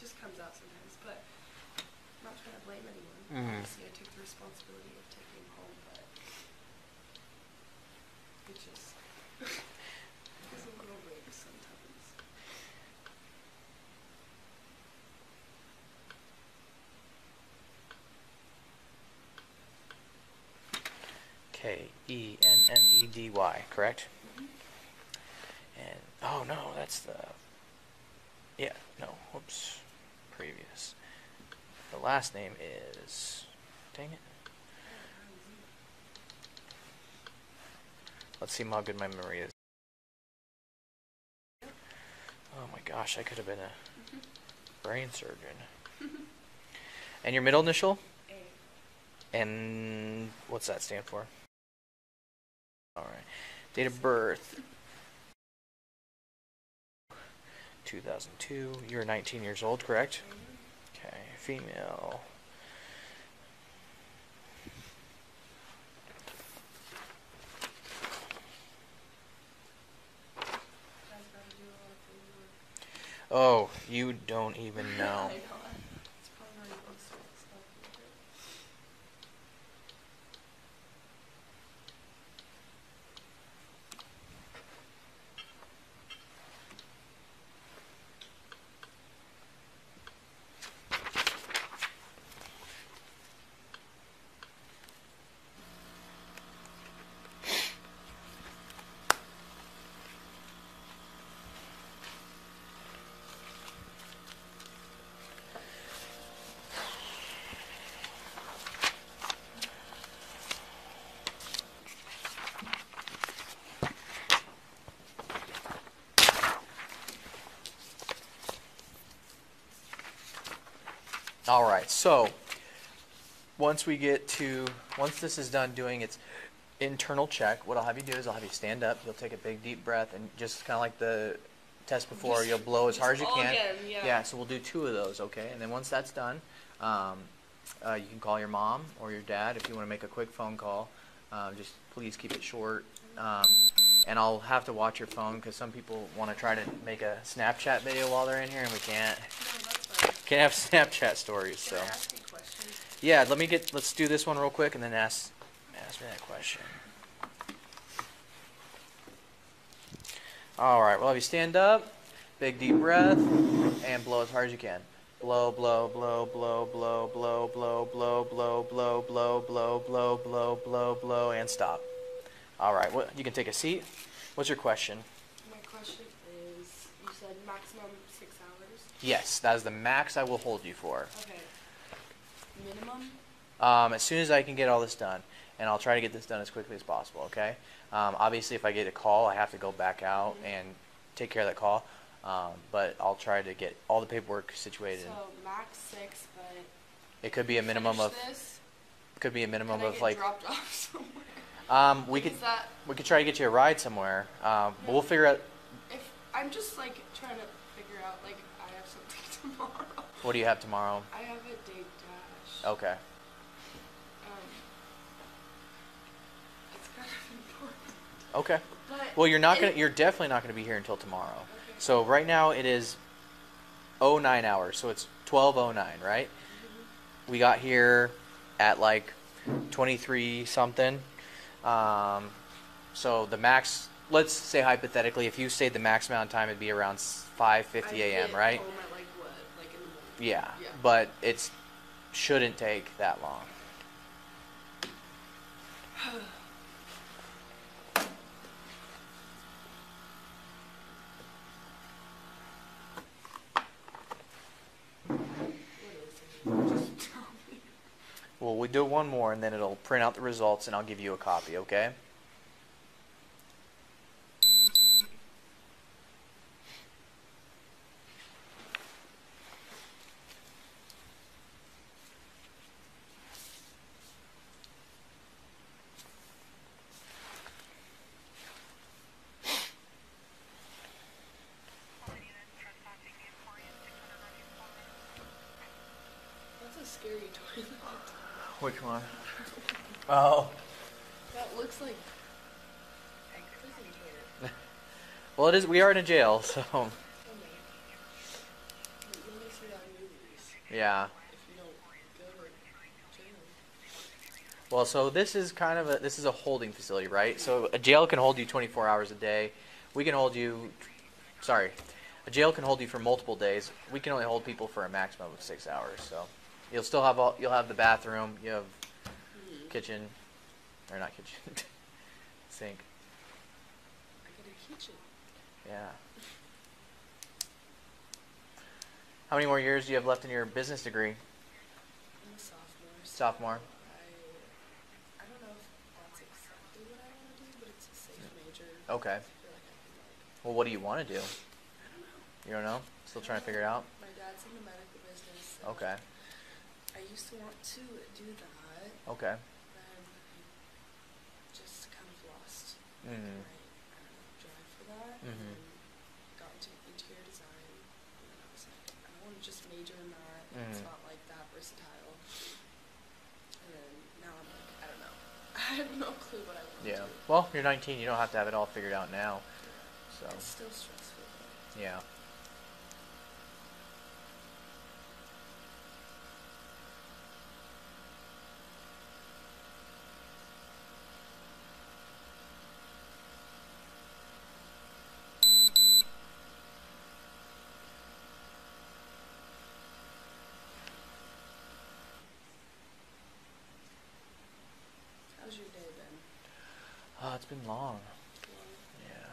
just comes out sometimes, but I'm not trying to blame anyone. Mhm. Obviously, I take the responsibility of taking him home, but it just is a little big sometimes. Kennedy, correct? And oh no, that's the whoops, previous. The last name is, dang it. Let's see how good my memory is. Oh my gosh, I could have been a brain surgeon. And your middle initial? A. And what's that stand for? Alright. Date of birth. 2002. You're 19 years old, correct? Okay. female. Oh, you don't even know. I know. It's probably not even stuff. All right, so once this is done doing its internal check, what I'll have you do is I'll have you stand up. You'll take a big deep breath and just kind of like the test before, you'll blow as hard as you can. Again, Yeah, so we'll do 2 of those, okay? And then once that's done, you can call your mom or your dad if you want to make a quick phone call. Just please keep it short. And I'll have to watch your phone because some people want to try to make a Snapchat video while they're in here, and we can't. No, that's fine. Can't have Snapchat stories. So Can I ask you questions? yeah, let's do this one real quick, and then ask me that question. All right. Well, if you stand up, big deep breath, and blow as hard as you can. Blow, blow, blow, blow, blow, blow, blow, blow, blow, blow, blow, blow, blow, blow, blow, blow, and stop. All right. Well, you can take a seat. What's your question? My question is, you said maximum 6 hours? Yes, that is the max I will hold you for. Okay. Minimum? As soon as I can get all this done, and I'll try to get this done as quickly as possible, okay? Obviously, if I get a call, I have to go back out and take care of that call, but I'll try to get all the paperwork situated. So max 6, but It could be a minimum of, this, could be a minimum can I of get like, dropped off somewhere? we could Is that, we could try to get you a ride somewhere, but we'll figure out. if I'm just like trying to figure out, like, I have something tomorrow. What do you have tomorrow? I have a date dash. Okay. It's kind of important. Okay. But Well, you're definitely not gonna be here until tomorrow. Okay. So right now it is 09 hours, so it's 12:09, right? We got here at like 23 something. So the max, let's say hypothetically, if you stayed the max amount of time, it'd be around 5:50 a.m., right? Home at like what? Like in the morning? Yeah, Yeah. but it shouldn't take that long. What is it? Just tell me. Well, we do one more, and then it'll print out the results, and I'll give you a copy, okay? That's a scary toilet. Which one? Oh. That looks like prison here. Well, it is. We are in a jail, so Oh man. You only see that in movies. yeah. If you don't go to jail. Well, so this is kind of a holding facility, right? So a jail can hold you 24 hours a day. We can hold you. Sorry, a jail can hold you for multiple days. We can only hold people for a maximum of 6 hours. So you'll still have you'll have the bathroom. You have kitchen, or not kitchen, sink. I got a kitchen. Yeah. How many more years do you have left in your business degree? I'm a sophomore. So Sophomore. I don't know if that's exactly what I want to do, but it's a safe major. Okay. I feel like I can Well, what do you want to do? I don't know. You don't know? Still trying to figure it out? My dad's in the medical business. So Okay. I used to want to do that. Okay. Then I just kind of lost Mm. my drive for that. Mhm. And got into interior design. And then I was like, I don't want to just major in that. It's Mhm. not like that versatile. And then now I'm like, I don't know. I have no clue what I want to Yeah. do. Well, you're 19. You don't have to have it all figured out now. So. It's still stressful. Yeah. How's your day been? Oh, it's been long. Long? Yeah.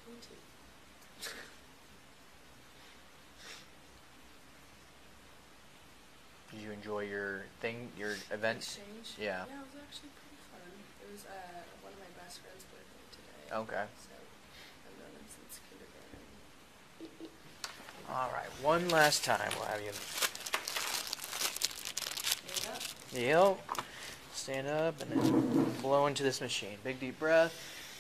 Me too. Did you enjoy your event? Exchange? Yeah. Yeah, it was actually pretty fun. It was one of my best friend's birthday today. Okay. So I've known him since kindergarten. All right. One last time, we'll have you. Stand up. Yep. Stand up and then blow into this machine. Big deep breath.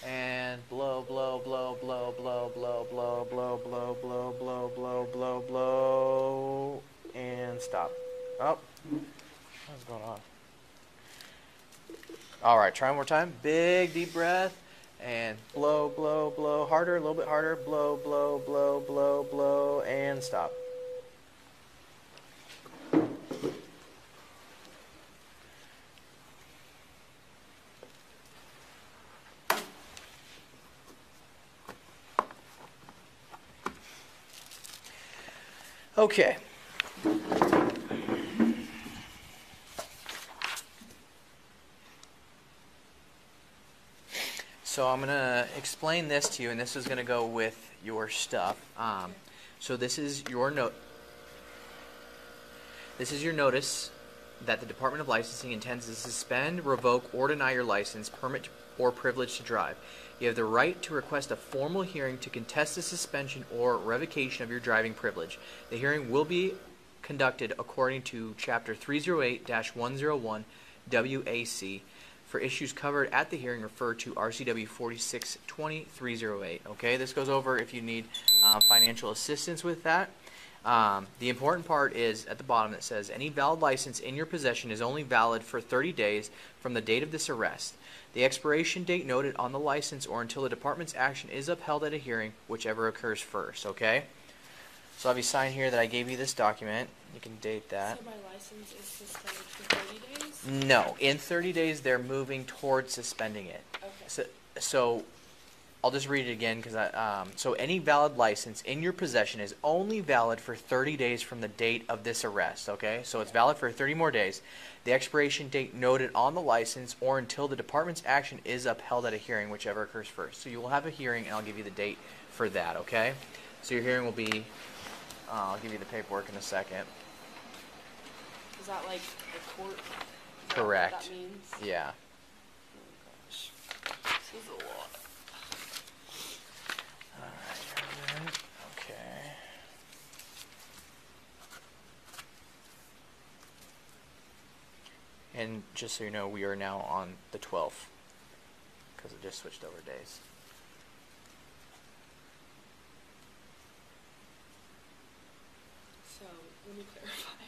And blow, blow, blow, blow, blow, blow, blow, blow, blow, blow, blow, blow, blow, blow. And stop. Oh. What's going on? All right. Try one more time. Big deep breath. And blow, blow, blow. Harder, a little bit harder. Blow, blow, blow, blow, blow. And stop. Okay. So I'm going to explain this to you, and this is going to go with your stuff. So this is your note. This is your notice that the Department of Licensing intends to suspend, revoke, or deny your license, permit, or privilege to drive. You have the right to request a formal hearing to contest the suspension or revocation of your driving privilege. The hearing will be conducted according to Chapter 308-101 WAC. For issues covered at the hearing, refer to RCW 4620-308. Okay, this goes over if you need financial assistance with that. The important part is at the bottom that says any valid license in your possession is only valid for 30 days from the date of this arrest. The expiration date noted on the license or until the department's action is upheld at a hearing, whichever occurs first, okay? So I'll have you sign here that I gave you this document. You can date that. So my license is suspended for 30 days? No, in 30 days they're moving towards suspending it. Okay. So I'll just read it again because so any valid license in your possession is only valid for 30 days from the date of this arrest, okay? So it's valid for 30 more days. The expiration date noted on the license or until the department's action is upheld at a hearing, whichever occurs first. So you will have a hearing, and I'll give you the date for that, okay? So your hearing will be, I'll give you the paperwork in a second. Is that like a court? Correct. What that means? Yeah. Oh gosh. This is a lot. Alright, okay. And just so you know, we are now on the 12th because it just switched over days. So, let me clarify.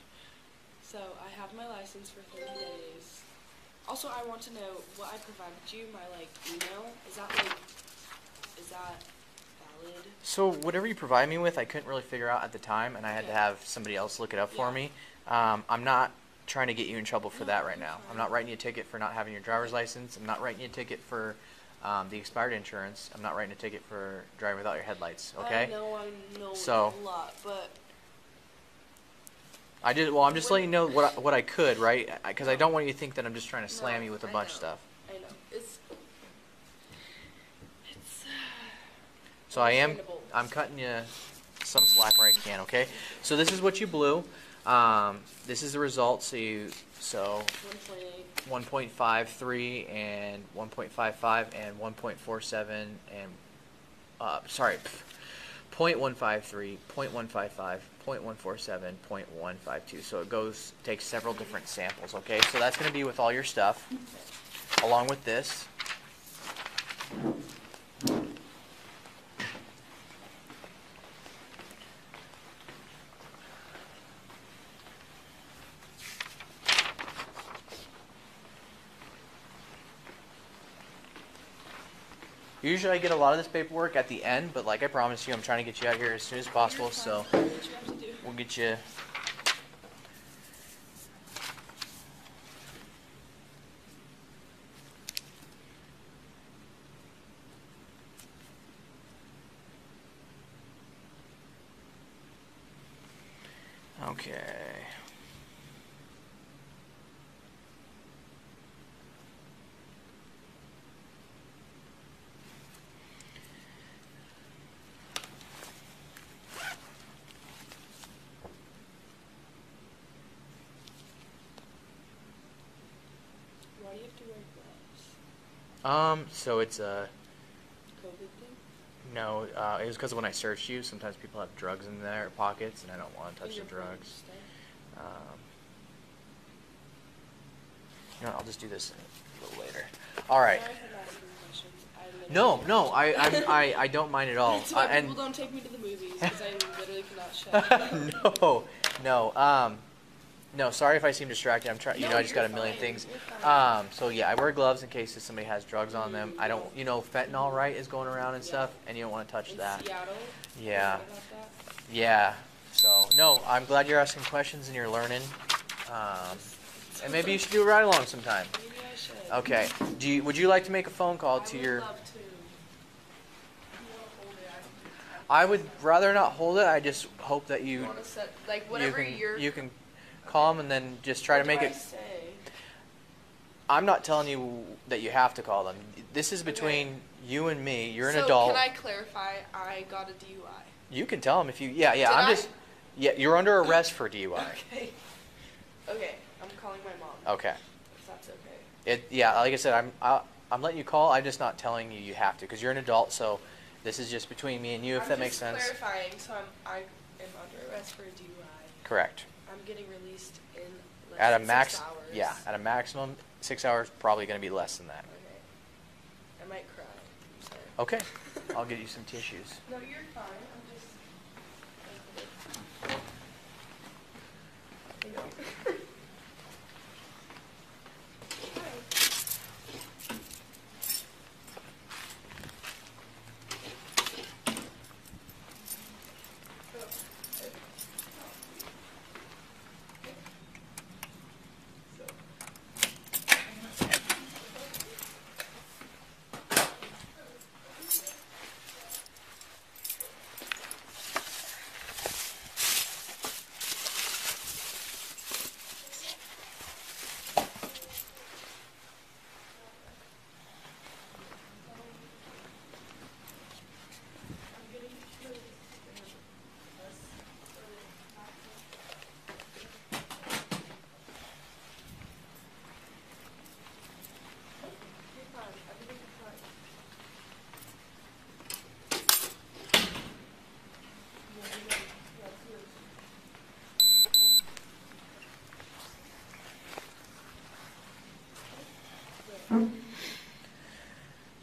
So, I have my license for 30 days. Also, I want to know what I provided you, my, email. Is that valid? So whatever you provide me with, I couldn't really figure out at the time, and I had to have somebody else look it up for me. I'm not trying to get you in trouble for that right now. I'm not writing you a ticket for not having your driver's license. I'm not writing you a ticket for the expired insurance. I'm not writing a ticket for driving without your headlights, okay? I know So, a lot, but... I'm just letting you know what I could, right? Because I don't want you to think that I'm just trying to slam you with a bunch of stuff. I know. It's So I'm cutting you some slack where I can, okay? So this is what you blew. This is the result. So 1.53 and 1.55 and 1.47 and 0.153, 0.155, 0.147, 0.152. So it takes several different samples, okay? So that's going to be with all your stuff, along with this. Usually I get a lot of this paperwork at the end, but like I promised you, I'm trying to get you out here as soon as possible, so What you have to do. we'll get you. Okay. Why do you have to wear gloves? So it's a COVID thing? no. It was because when I searched you, sometimes people have drugs in their pockets, and I don't want to touch the Your phone drugs. stay? You know, I'll just do this a little later. All right. Sorry for not asking questions. I No, literally- no, I don't mind at all. That's why And people don't take me to the movies, because I literally cannot shut. no. Sorry if I seem distracted. I'm trying. No, I just got a you're million fine. things. You're fine. So yeah, I wear gloves in case somebody has drugs on them. I don't. Fentanyl, right, is going around and Yeah. stuff, and you don't want to touch In that. Seattle? Yeah. Heard about that? Yeah. So no, I'm glad you're asking questions and you're learning. And maybe you should do a ride along sometime. Maybe I should. Okay. Would you like to make a phone call to I your? would love to. I would rather not hold it. I just hope that you Want to set, like, whatever you can call them and then just try to make What it. do I say? I'm not telling you that you have to call them. This is between you and me. You're an adult. Can I clarify? I got a DUI. You can tell them if you. Yeah. Did I'm I? just. Yeah. You're under arrest for DUI. Okay. Okay. I'm calling my mom. Okay. If that's okay. Yeah. Like I said, I'm letting you call. I'm just not telling you have to because you're an adult. So this is just between me and you. If that makes sense. I'm just clarifying. So I am under arrest for a DUI. Correct. I'm getting released in less At a than max. 6 hours. Yeah. At a maximum 6 hours. Probably going to be less than that. Okay. I might cry. I'm sorry. Okay. I'll get you some tissues. No, you're fine. I'm just.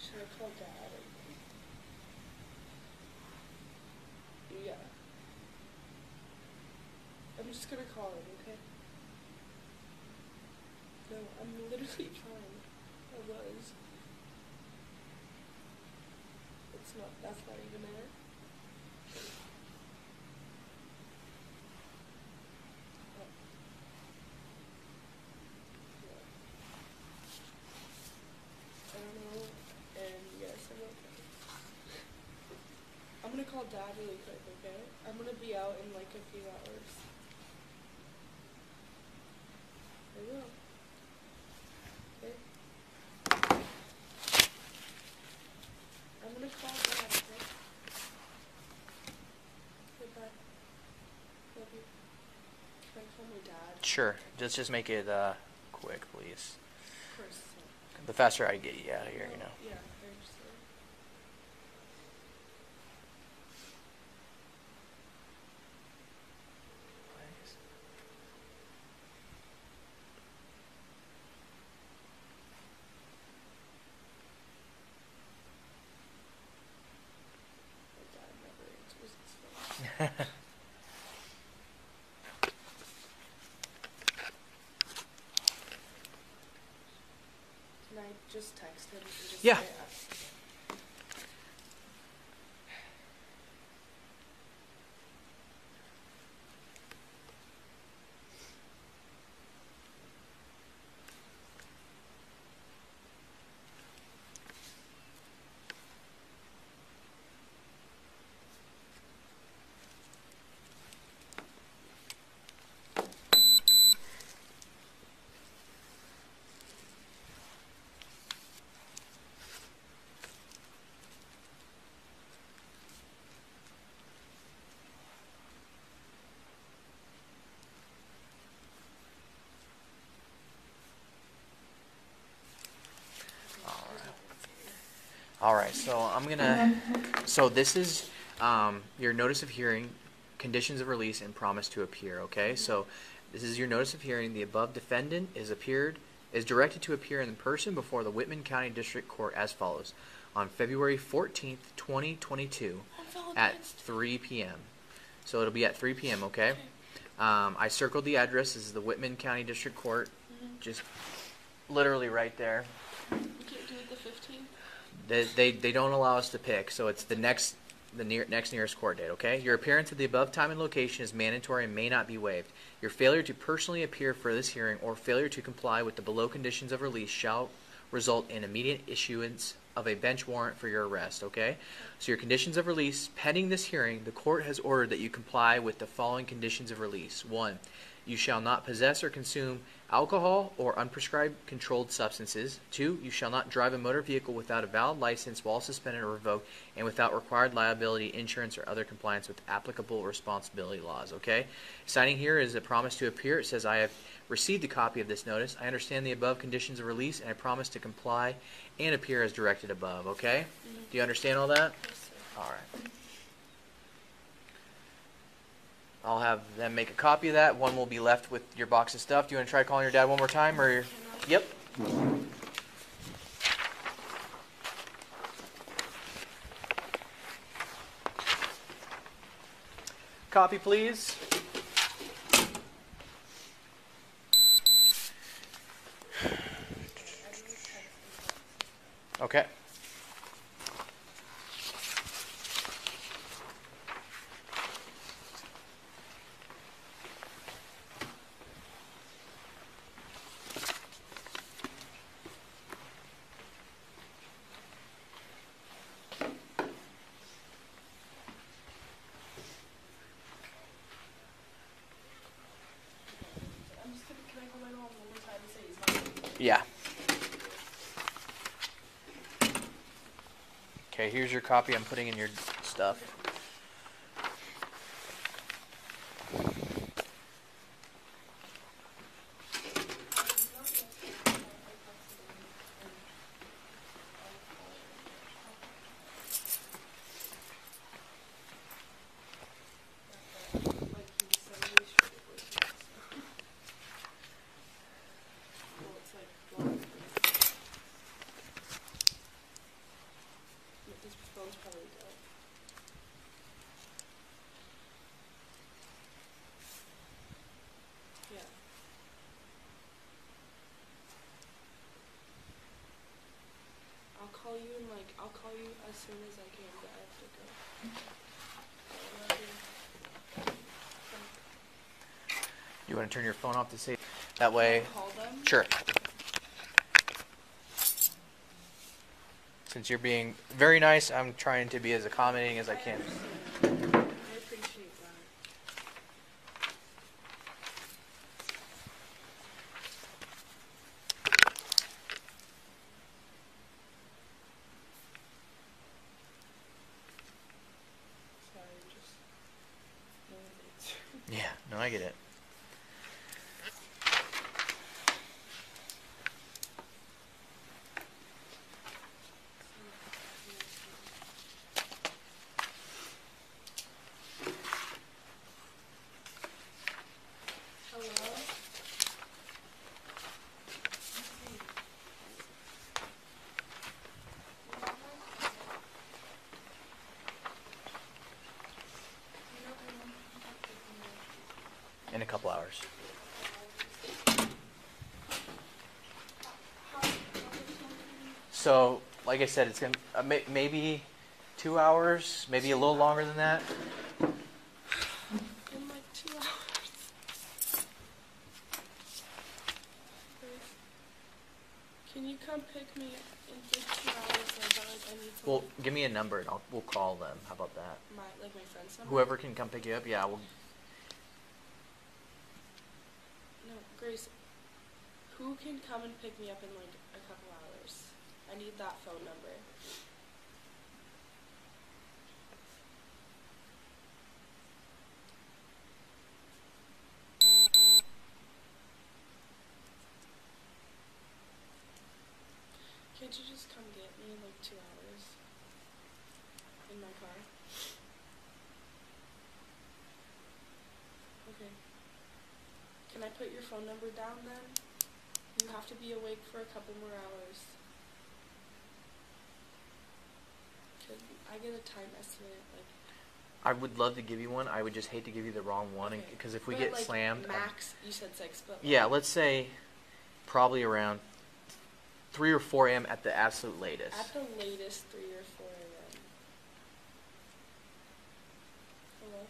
Should I call Dad? Yeah. I'm just gonna call him, okay? No, I'm literally fine. I was. It's not, that's not even it. Oh. Yeah. I don't know, and yes, I'm okay. I'm gonna call Dad really quick, okay? I'm gonna be out in like a few hours. I will. Okay? I'm gonna call Dad, okay? Goodbye. Love you. Can I call my dad? Sure. Just make it quick, please. Of course. The faster I get you out of here, you know. Yeah, I understand. My dad never answers his phone. Can I just text him and just Yeah. say, All right, so this is your notice of hearing, conditions of release, and promise to appear, okay? So this is your notice of hearing. The above defendant is directed to appear in person before the Whitman County District Court as follows. On February 14th, 2022 at 3 p.m. So it'll be at 3 p.m., okay? I circled the address. This is the Whitman County District Court, just literally right there. You can't do it the 15th? They don't allow us to pick, so it's the next nearest court date, okay? Your appearance at the above time and location is mandatory and may not be waived. Your failure to personally appear for this hearing or failure to comply with the below conditions of release shall result in immediate issuance of a bench warrant for your arrest, okay? So your conditions of release, pending this hearing, the court has ordered that you comply with the following conditions of release. 1, you shall not possess or consume alcohol or unprescribed controlled substances. 2, you shall not drive a motor vehicle without a valid license while suspended or revoked and without required liability, insurance, or other compliance with applicable responsibility laws, okay? Signing here is a promise to appear. It says, I have received a copy of this notice. I understand the above conditions of release and I promise to comply and appear as directed above, okay? Do you understand all that? Yes, sir. All right. I'll have them make a copy of that. One will be left with your box of stuff. Do you want to try calling your dad one more time? Or Yep. Copy, please. Okay. Can I call my mom one more time and say he's not? Yeah. Okay, here's your copy I'm putting in your stuff. I'll call you as soon as I can, but I have to go. You want to turn your phone off to save? That way. Call them? Sure. Since you're being very nice, I'm trying to be as accommodating as I can. I appreciate that. Sorry, just no answer. Yeah, no, I get it. Hello? In a couple hours. So, like I said, it's gonna maybe 2 hours, maybe a little longer than that. In like 2 hours. Can you come pick me in like 2 hours? I need to. Well, give me a number and we'll call them. How about that? My friend's number. Whoever can come pick you up, yeah. No, Grace. Who can come and pick me up in like a couple hours? I need that phone number. Can't you just come get me in like 2 hours? in my car. Okay. Can I put your phone number down then? You have to be awake for a couple more hours. Could I get a time estimate? Like, I would love to give you one. I would just hate to give you the wrong one okay. because if we But, get like, slammed. max, you said 6, but. Yeah, let's say probably around 3 or 4 a.m. at the absolute latest. At the latest, 3 or 4 a.m. Hello?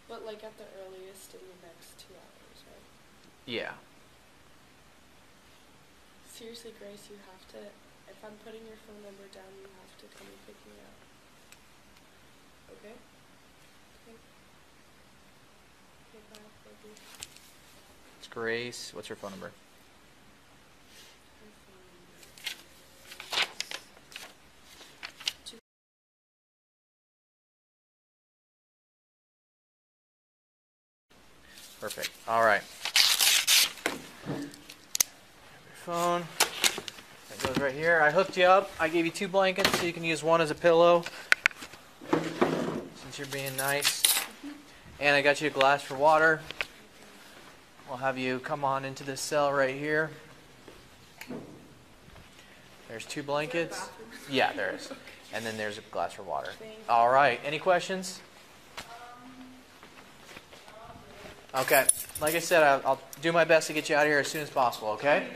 But like at the earliest in the next 2 hours, right? Yeah. Seriously, Grace, you have to, if I'm putting your phone number down, you have to come and pick me up. Okay? Okay. Okay, bye, baby. It's Grace. What's her phone number? Her phone number is 2. Perfect. All right. Phone. That goes right here. I hooked you up. I gave you 2 blankets so you can use one as a pillow since you're being nice. And I got you a glass for water. We'll have you come on into this cell right here. There's 2 blankets. bathroom? Yeah, there is. And then there's a glass for water. Thank you. All right. Any questions? Okay. Like I said, I'll do my best to get you out of here as soon as possible, okay?